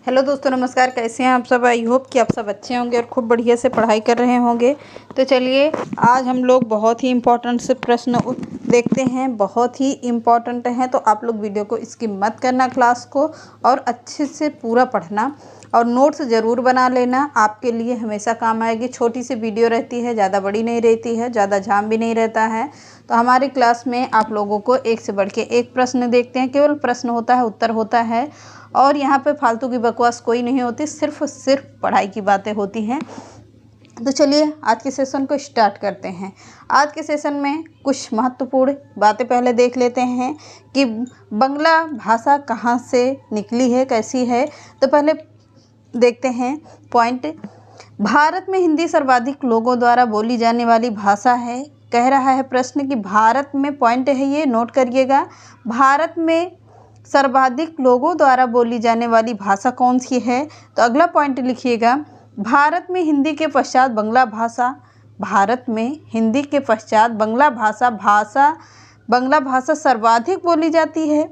Hello दोस्तों, नमस्कार। कैसे हैं आप सब? आई होप कि आप सब अच्छे होंगे और खूब बढ़िया से पढ़ाई कर रहे होंगे। तो चलिए, आज हम लोग बहुत ही इम्पोर्टेंट से प्रश्न देखते हैं। बहुत ही इम्पोर्टेंट हैं, तो आप लोग वीडियो को स्किप मत करना क्लास को, और अच्छे से पूरा पढ़ना और नोट्स ज़रूर बना लेना। आपके लिए हमेशा काम आएगी। छोटी सी वीडियो रहती है, ज़्यादा बड़ी नहीं रहती है, ज़्यादा झाम भी नहीं रहता है। तो हमारी क्लास में आप लोगों को एक से बढ़ के एक प्रश्न देखते हैं। केवल प्रश्न होता है, उत्तर होता है, और यहाँ पे फालतू की बकवास कोई नहीं होती। सिर्फ पढ़ाई की बातें होती हैं। तो चलिए, आज के सेशन को स्टार्ट करते हैं। आज के सेशन में कुछ महत्वपूर्ण बातें पहले देख लेते हैं कि बंगला भाषा कहाँ से निकली है, कैसी है। तो पहले देखते हैं पॉइंट। भारत में हिंदी सर्वाधिक लोगों द्वारा बोली जाने वाली भाषा है। कह रहा है प्रश्न कि भारत में, पॉइंट है ये, नोट करिएगा, भारत में सर्वाधिक लोगों द्वारा बोली जाने वाली भाषा कौन सी है। तो अगला पॉइंट लिखिएगा, भारत में हिंदी के पश्चात बांग्ला भाषा। भारत में हिंदी के पश्चात बांग्ला भाषा सर्वाधिक बोली जाती है।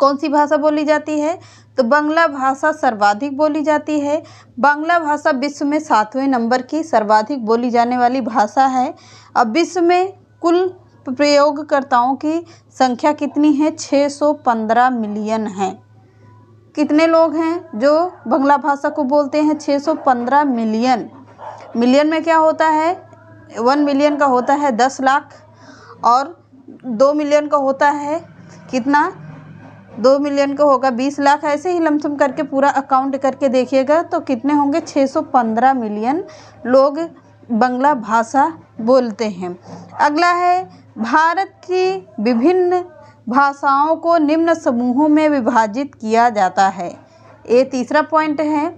कौन सी भाषा बोली जाती है? तो बांग्ला भाषा सर्वाधिक बोली जाती है। बांग्ला भाषा विश्व में 7वें नंबर की सर्वाधिक बोली जाने वाली भाषा है। अब विश्व में कुल प्रयोगकर्ताओं की संख्या कितनी है? 615 मिलियन है। कितने लोग हैं जो बांग्ला भाषा को बोलते हैं? 615 मिलियन। मिलियन में क्या होता है? 1 मिलियन का होता है 10 लाख, और 2 मिलियन का होता है कितना? 2 मिलियन का होगा 20 लाख। ऐसे ही लमसम करके पूरा अकाउंट करके देखिएगा तो कितने होंगे? 615 मिलियन लोग बांग्ला भाषा बोलते हैं। अगला है, भारत की विभिन्न भाषाओं को निम्न समूहों में विभाजित किया जाता है। ये तीसरा पॉइंट है,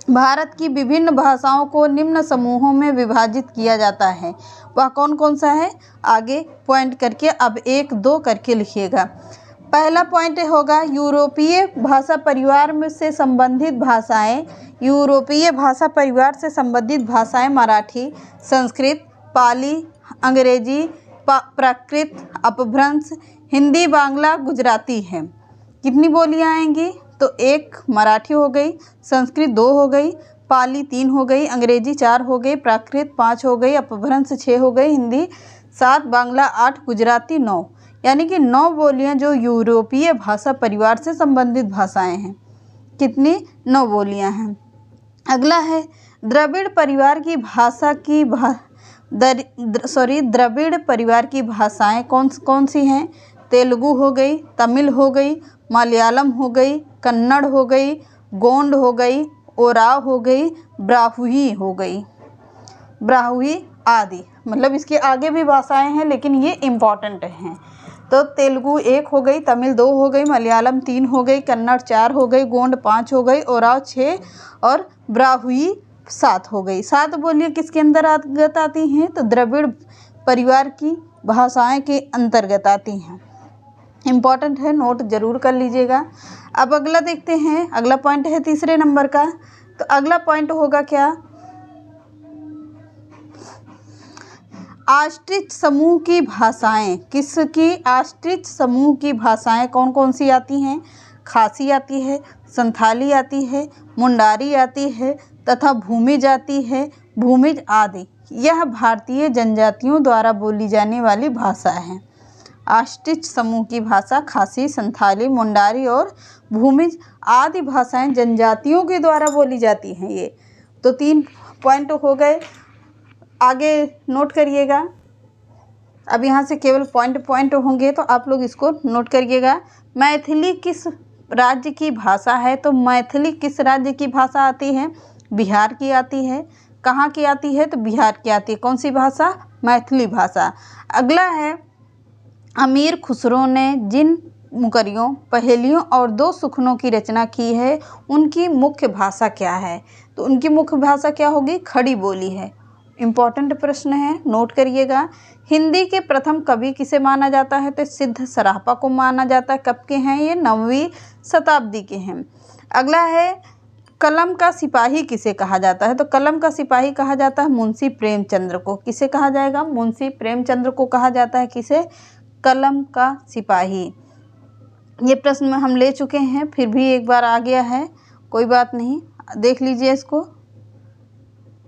भारत की विभिन्न भाषाओं को निम्न समूहों में विभाजित किया जाता है। वह कौन कौन सा है? आगे पॉइंट करके अब 1 2 करके लिखिएगा। पहला पॉइंट होगा यूरोपीय भाषा परिवार में से संबंधित भाषाएं। यूरोपीय भाषा परिवार से संबंधित भाषाएं मराठी, संस्कृत, पाली, अंग्रेजी, प्राकृत, अपभ्रंश, हिंदी, बांग्ला, गुजराती हैं। कितनी बोलियां आएंगी? तो 1 मराठी हो गई, संस्कृत 2 हो गई, पाली 3 हो गई, अंग्रेजी 4 हो गई, प्राकृत 5 हो गई, अपभ्रंश 6 हो गई, हिंदी 7, बांग्ला 8, गुजराती 9। यानी कि 9 बोलियां जो यूरोपीय भाषा परिवार से संबंधित भाषाएं हैं। कितनी? 9 बोलियां हैं। अगला है, द्रविड़ परिवार की भाषाएं कौन कौन सी हैं? तेलुगु हो गई, तमिल हो गई, मलयालम हो गई, कन्नड़ हो गई, गोंड हो गई, ओराव हो गई, ब्राहुई हो गई, ब्राहुई आदि। मतलब इसके आगे भी भाषाएं हैं, लेकिन ये इम्पॉर्टेंट हैं। तो तेलुगु 1 हो गई, तमिल 2 हो गई, मलयालम 3 हो गई, कन्नड़ 4 हो गई, गोंड 5 हो गई, ओराव 6 और ब्राहुई 7 हो गई। 7 बोलियां किसके अंतर्गत आती हैं? तो द्रविड़ परिवार की भाषाएं के अंतर्गत आती हैं। इम्पॉर्टेंट है, नोट जरूर कर लीजिएगा। अब अगला देखते हैं। अगला पॉइंट है तीसरे नंबर का। तो अगला पॉइंट होगा क्या? आश्रित समूह की भाषाएं। किसकी? आश्रित समूह की भाषाएं कौन कौन सी आती हैं? खासी आती है, संथाली आती है, मुंडारी आती है तथा भूमिज आती है, भूमिज आदि। यह भारतीय जनजातियों द्वारा बोली जाने वाली भाषा है। आश्रित समूह की भाषा खासी, संथाली, मुंडारी और भूमिज आदि भाषाएं जनजातियों के द्वारा बोली जाती हैं। ये तो 3 पॉइंट हो गए। आगे नोट करिएगा। अब यहाँ से केवल पॉइंट होंगे, तो आप लोग इसको नोट करिएगा। मैथिली किस राज्य की भाषा है? तो मैथिली किस राज्य की भाषा आती है? बिहार की आती है। कहाँ की आती है? तो बिहार की आती है। कौन सी भाषा? मैथिली भाषा। अगला है, अमीर खुसरो ने जिन मुकरियों, पहेलियों और 2 सुखनों की रचना की है, उनकी मुख्य भाषा क्या है? तो उनकी मुख्य भाषा क्या होगी? खड़ी बोली है। इम्पॉर्टेंट प्रश्न है, नोट करिएगा। हिंदी के प्रथम कवि किसे माना जाता है? तो सिद्ध सरापा को माना जाता है। कब के हैं ये? 9वीं शताब्दी के हैं। अगला है, कलम का सिपाही किसे कहा जाता है? तो कलम का सिपाही कहा जाता है मुंशी प्रेमचंद्र को। किसे कहा जाएगा? मुंशी प्रेमचंद्र को कहा जाता है। किसे? कलम का सिपाही। ये प्रश्न में हम ले चुके हैं, फिर भी एक बार आ गया है, कोई बात नहीं, देख लीजिए इसको।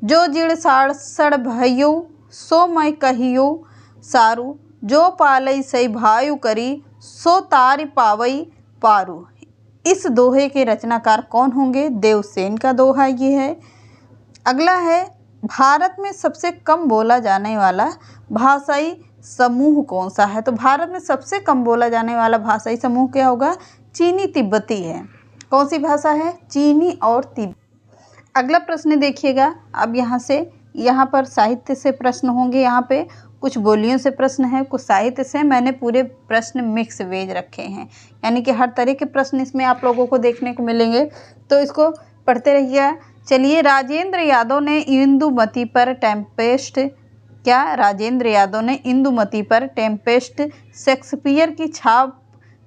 जो जिड़ साड़ भयु सो मैं कहियो सारू, जो पालई सई भायु करी सो तार पावई पारू। इस दोहे के रचनाकार कौन होंगे? देवसेन का दोहा ये है। अगला है, भारत में सबसे कम बोला जाने वाला भाषाई समूह कौन सा है? तो भारत में सबसे कम बोला जाने वाला भाषाई समूह क्या होगा? चीनी तिब्बती है। कौन सी भाषा है? चीनी और तिब्बती। अगला प्रश्न देखिएगा। अब यहाँ पर साहित्य से प्रश्न होंगे। यहाँ पे कुछ बोलियों से प्रश्न है, कुछ साहित्य से। मैंने पूरे प्रश्न मिक्स वेज रखे हैं, यानी कि हर तरह के प्रश्न इसमें आप लोगों को देखने को मिलेंगे, तो इसको पढ़ते रहिए। चलिए, राजेंद्र यादव ने इंदुमती पर टेम्पेस्ट, क्या राजेंद्र यादव ने इंदुमती पर टेम्पेस्ट शेक्सपियर की छाप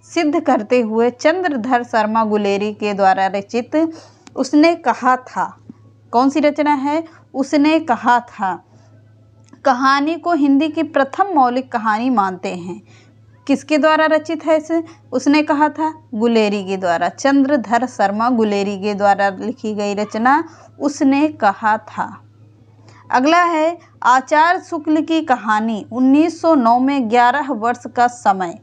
सिद्ध करते हुए चंद्रधर शर्मा गुलेरी के द्वारा रचित उसने कहा था, कौन सी रचना है? उसने कहा था कहानी को हिंदी की प्रथम मौलिक कहानी मानते हैं। किसके द्वारा रचित है इसे? उसने कहा था गुलेरी के द्वारा, चंद्रधर शर्मा गुलेरी के द्वारा लिखी गई रचना उसने कहा था। अगला है, आचार्य शुक्ल की कहानी 1909 में 11 वर्ष का समय,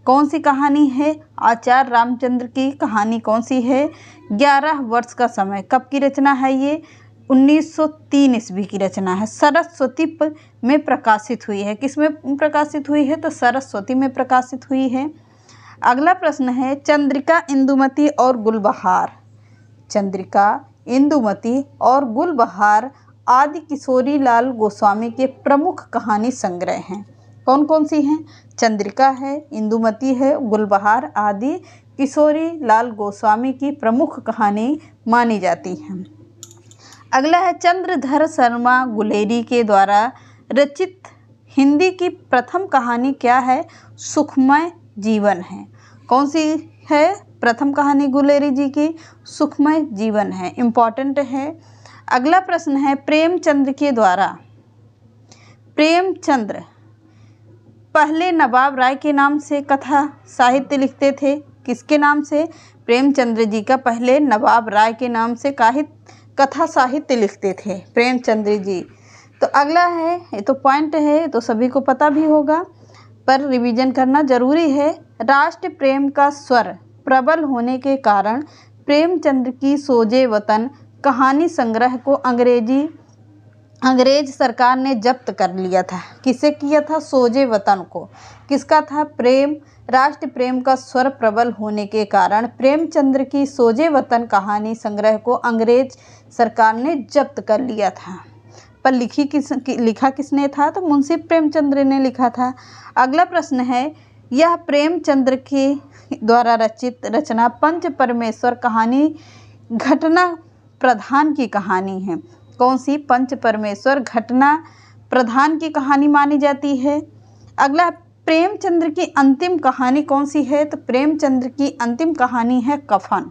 कौन सी कहानी है? आचार्य रामचंद्र की कहानी कौन सी है? 11 वर्ष का समय। कब की रचना है ये? 1903 ईस्वी की रचना है। सरस्वती में प्रकाशित हुई है। किस में प्रकाशित हुई है? तो सरस्वती में प्रकाशित हुई है। अगला प्रश्न है, चंद्रिका, इंदुमती और गुलबहार। चंद्रिका, इंदुमती और गुलबहार आदि किशोरी लाल गोस्वामी के प्रमुख कहानी संग्रह हैं। कौन कौन सी हैं? चंद्रिका है, इंदुमती है, गुलबहार आदि किशोरी लाल गोस्वामी की प्रमुख कहानी मानी जाती है। अगला है, चंद्रधर शर्मा गुलेरी के द्वारा रचित हिंदी की प्रथम कहानी क्या है? सुखमय जीवन है। कौन सी है प्रथम कहानी गुलेरी जी की? सुखमय जीवन है, इम्पॉर्टेंट है। अगला प्रश्न है, प्रेमचंद्र के द्वारा, प्रेमचंद्र पहले नवाब राय के नाम से कथा साहित्य लिखते थे। किसके नाम से? प्रेमचंद्र जी का पहले नवाब राय के नाम से कथा साहित्य लिखते थे प्रेमचंद्र जी। तो अगला है, ये तो पॉइंट है, तो सभी को पता भी होगा, पर रिवीजन करना जरूरी है। राष्ट्र प्रेम का स्वर प्रबल होने के कारण प्रेमचंद्र की सोजे वतन कहानी संग्रह को अंग्रेज सरकार ने जब्त कर लिया था। किसे किया था? सोजे वतन को। किसका था? राष्ट्र प्रेम का स्वर प्रबल होने के कारण प्रेमचंद्र की सोजे वतन कहानी संग्रह को अंग्रेज सरकार ने जब्त कर लिया था। पर लिखा किसने था? तो मुंशी प्रेमचंद्र ने लिखा था। अगला प्रश्न है, यह प्रेमचंद्र के द्वारा रचित रचना पंच परमेश्वर कहानी घटना प्रधान की कहानी है। कौन सी? पंच परमेश्वर घटना प्रधान की कहानी मानी जाती है। अगला, प्रेमचंद्र की अंतिम कहानी कौन सी है? तो प्रेमचंद्र की अंतिम कहानी है कफन।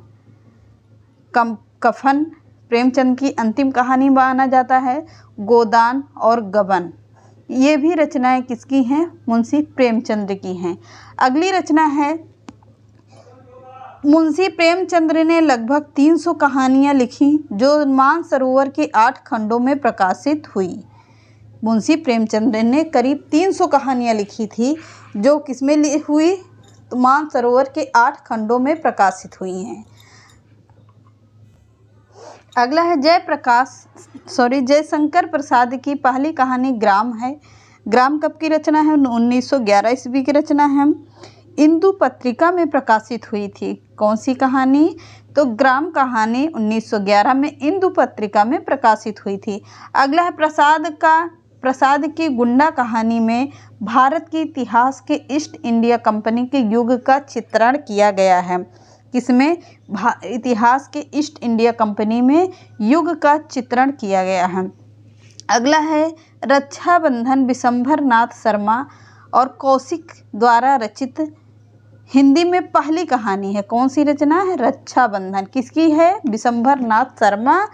कफन प्रेमचंद्र की अंतिम कहानी माना जाता है। गोदान और गबन, ये भी रचनाएं किसकी हैं? मुंशी प्रेमचंद्र की हैं। अगली रचना है, मुंशी प्रेमचंद्र ने लगभग 300 कहानियाँ लिखी जो मानसरोवर के 8 खंडों में प्रकाशित हुई। मुंशी प्रेमचंद्र ने करीब 300 कहानियाँ लिखी थी जो किसमें हुई? तो मानसरोवर के 8 खंडों में प्रकाशित हुई हैं। अगला है, जयशंकर प्रसाद की पहली कहानी ग्राम है। ग्राम कब की रचना है? 1911 ईस्वी की रचना है। इंदु पत्रिका में प्रकाशित हुई थी। कौन सी कहानी? तो ग्राम कहानी 1911 में इंदु पत्रिका में प्रकाशित हुई थी। अगला है, प्रसाद की गुंडा कहानी में भारत के इतिहास के ईस्ट इंडिया कंपनी के युग का चित्रण किया गया है। किसमें? इतिहास के ईस्ट इंडिया कंपनी में युग का चित्रण किया गया है। अगला है, रक्षाबंधन विशंभर नाथ शर्मा और कौशिक द्वारा रचित हिंदी में पहली कहानी है। कौन सी रचना है? रक्षाबंधन। किसकी है? विशंभर नाथ शर्मा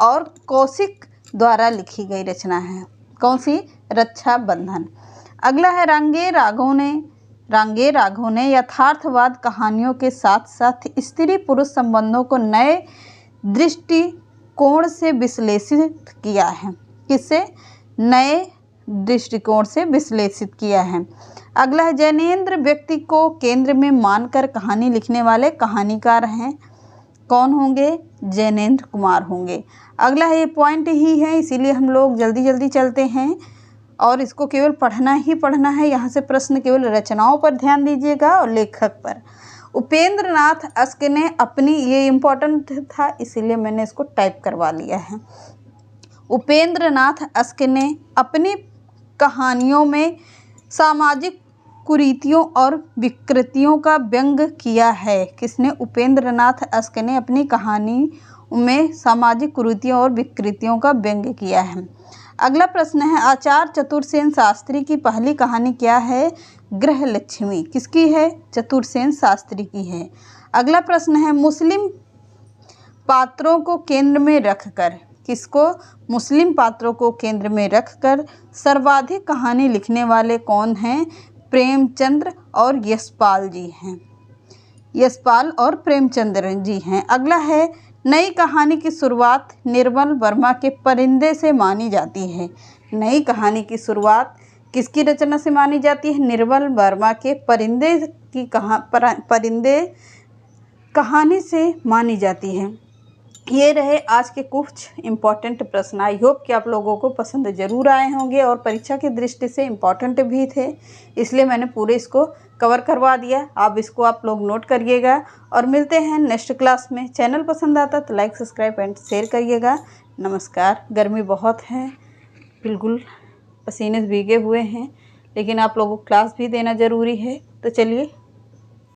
और कौशिक द्वारा लिखी गई रचना है। कौन सी? रक्षाबंधन। अगला है, रांगे राघव ने रांगे राघव ने यथार्थवाद कहानियों के साथ साथ स्त्री पुरुष संबंधों को नए दृष्टिकोण से विश्लेषित किया है। किससे? नए दृष्टिकोण से विश्लेषित किया है। अगला है, जैनेंद्र व्यक्ति को केंद्र में मानकर कहानी लिखने वाले कहानीकार हैं। कौन होंगे? जैनेंद्र कुमार होंगे। अगला है, ये पॉइंट ही है इसीलिए हम लोग जल्दी जल्दी चलते हैं और इसको केवल पढ़ना ही पढ़ना है। यहाँ से प्रश्न केवल रचनाओं पर ध्यान दीजिएगा और लेखक पर। उपेंद्र नाथ अश्क ने अपनी, ये इम्पोर्टेंट था इसीलिए मैंने इसको टाइप करवा लिया है। उपेंद्र नाथ अश्क ने अपनी कहानियों में सामाजिक कुरीतियों और विकृतियों का व्यंग किया है। किसने? उपेंद्र नाथ अश्क ने अपनी कहानी में सामाजिक कुरीतियों और विकृतियों का व्यंग किया है। अगला प्रश्न है, आचार्य चतुरसेन शास्त्री की पहली कहानी क्या है? गृहलक्ष्मी। किसकी है? चतुरसेन शास्त्री की है। अगला प्रश्न है, मुस्लिम पात्रों को केंद्र में रखकर, किसको? मुस्लिम पात्रों को केंद्र में रखकर सर्वाधिक कहानी लिखने वाले कौन हैं? प्रेमचंद्र और यशपाल जी हैं। यशपाल और प्रेमचंद्र जी हैं। अगला है, नई कहानी की शुरुआत निर्मल वर्मा के परिंदे से मानी जाती है। नई कहानी की शुरुआत किसकी रचना से मानी जाती है? निर्मल वर्मा के परिंदे की परिंदे कहानी से मानी जाती है। ये रहे आज के कुछ इम्पॉर्टेंट प्रश्न। आई होप कि आप लोगों को पसंद ज़रूर आए होंगे और परीक्षा की दृष्टि से इम्पॉर्टेंट भी थे, इसलिए मैंने पूरे इसको कवर करवा दिया। अब इसको आप लोग नोट करिएगा और मिलते हैं नेक्स्ट क्लास में। चैनल पसंद आता तो लाइक सब्सक्राइब एंड शेयर करिएगा। नमस्कार। गर्मी बहुत है, बिल्कुल पसीने भीगे हुए हैं, लेकिन आप लोगों को क्लास भी देना ज़रूरी है। तो चलिए